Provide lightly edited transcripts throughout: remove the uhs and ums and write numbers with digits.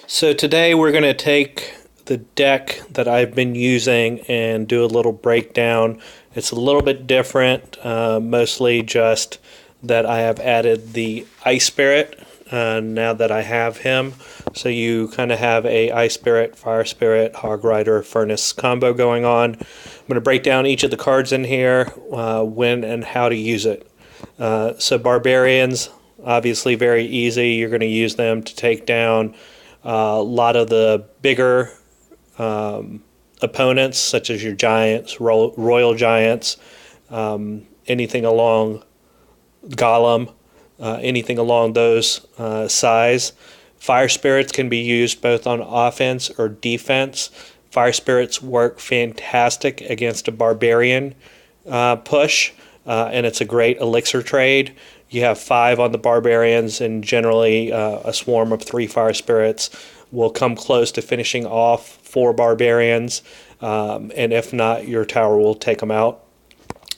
So today we're going to take the deck that I've been using and do a little breakdown. It's a little bit different, mostly just that I have added the Ice Spirit now that I have him. So you kind of have a Ice Spirit, Fire Spirit, Hog Rider, Furnace combo going on. I'm going to break down each of the cards in here, when and how to use it. So Barbarians, obviously very easy. You're going to use them to take down a lot of the bigger opponents, such as your giants, royal giants, anything along Golem, anything along those size. Fire spirits can be used both on offense or defense. Fire spirits work fantastic against a barbarian push, and it's a great elixir trade. You have 5 on the barbarians, and generally a swarm of 3 fire spirits will come close to finishing off 4 barbarians, and if not, your tower will take them out.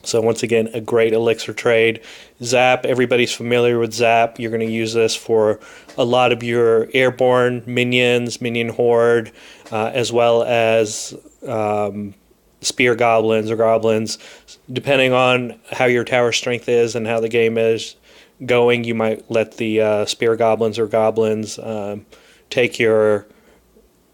So once again, a great elixir trade. Zap, everybody's familiar with Zap. You're going to use this for a lot of your airborne minions, minion horde, as well as spear goblins or goblins. Depending on how your tower strength is and how the game is going, you might let the spear goblins or goblins take your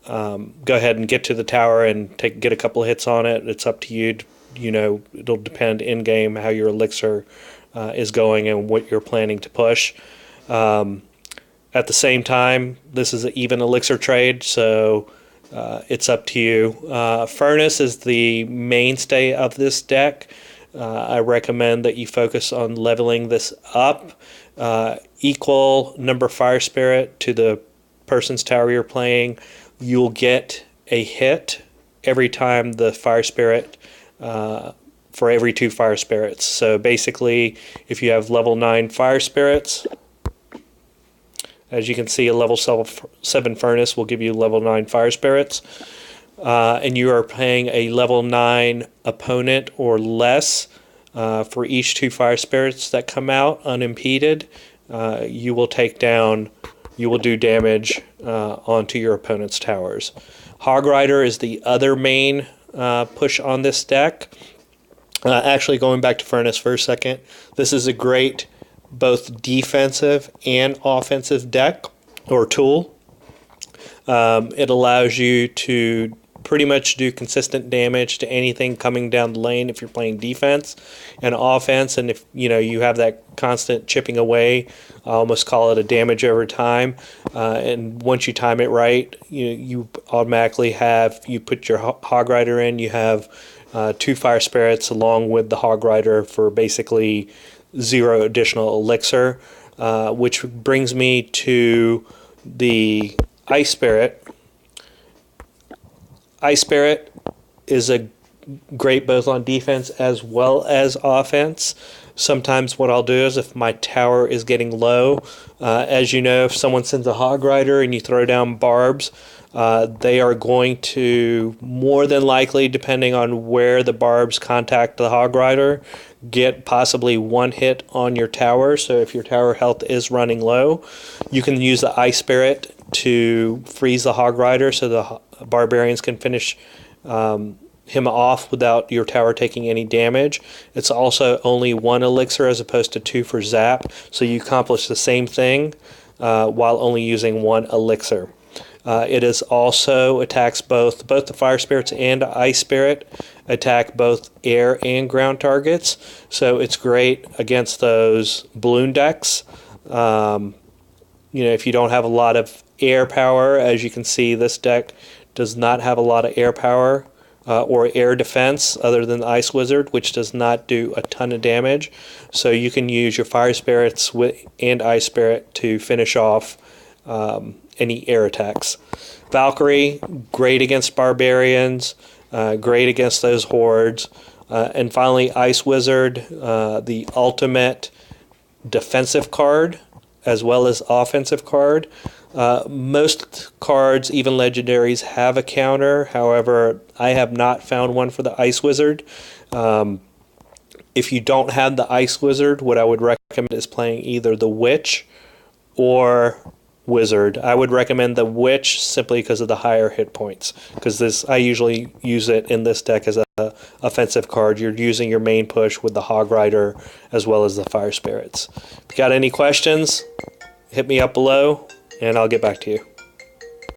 go ahead and get to the tower and get a couple of hits on it. It's up to you. It'll depend in game how your elixir is going and what you're planning to push. At the same time, this is an even elixir trade, so it's up to you. Furnace is the mainstay of this deck. I recommend that you focus on leveling this up. Equal number Fire Spirit to the person's tower you're playing. You'll get a hit every time the Fire Spirit for every 2 Fire Spirits. So basically, if you have level 9 Fire Spirits, as you can see, a level 7 Furnace will give you level 9 Fire Spirits. And you are paying a level 9 opponent or less for each 2 Fire Spirits that come out unimpeded. You will do damage onto your opponent's towers. Hog Rider is the other main push on this deck. Actually, going back to Furnace for a second, this is a great both defensive and offensive deck or tool. It allows you to pretty much do consistent damage to anything coming down the lane if you're playing defense and offense, and if you have that constant chipping away, I almost call it a damage over time, and once you time it right, you automatically you put your Hog Rider in, you have 2 Fire Spirits along with the Hog Rider for basically 0 additional elixir, which brings me to the Ice Spirit. Ice Spirit is a great both on defense as well as offense. Sometimes what I'll do is if my tower is getting low, as you know, if someone sends a Hog Rider and you throw down barbs, they are going to more than likely, depending on where the barbs contact the Hog Rider, get possibly 1 hit on your tower. So if your tower health is running low, you can use the Ice Spirit to freeze the Hog Rider so the barbarians can finish him off without your tower taking any damage. It's also only 1 elixir as opposed to 2 for Zap, so you accomplish the same thing while only using 1 elixir. It is also attacks both the Fire Spirits and Ice Spirit attack both air and ground targets, so it's great against those balloon decks. If you don't have a lot of air power, as you can see, this deck does not have a lot of air power or air defense other than the Ice Wizard, which does not do a ton of damage. So you can use your Fire Spirits and Ice Spirit to finish off any air attacks. Valkyrie, great against barbarians, great against those hordes. And finally, Ice Wizard, the ultimate defensive card as well as offensive card. Most cards, even legendaries, have a counter. However, I have not found one for the Ice Wizard. If you don't have the Ice Wizard, what I would recommend is playing either the Witch or wizard. I would recommend the witch simply because of the higher hit points. Because this, I usually use it in this deck as a offensive card. You're using your main push with the Hog Rider as well as the Fire Spirits. If you got any questions, hit me up below and I'll get back to you.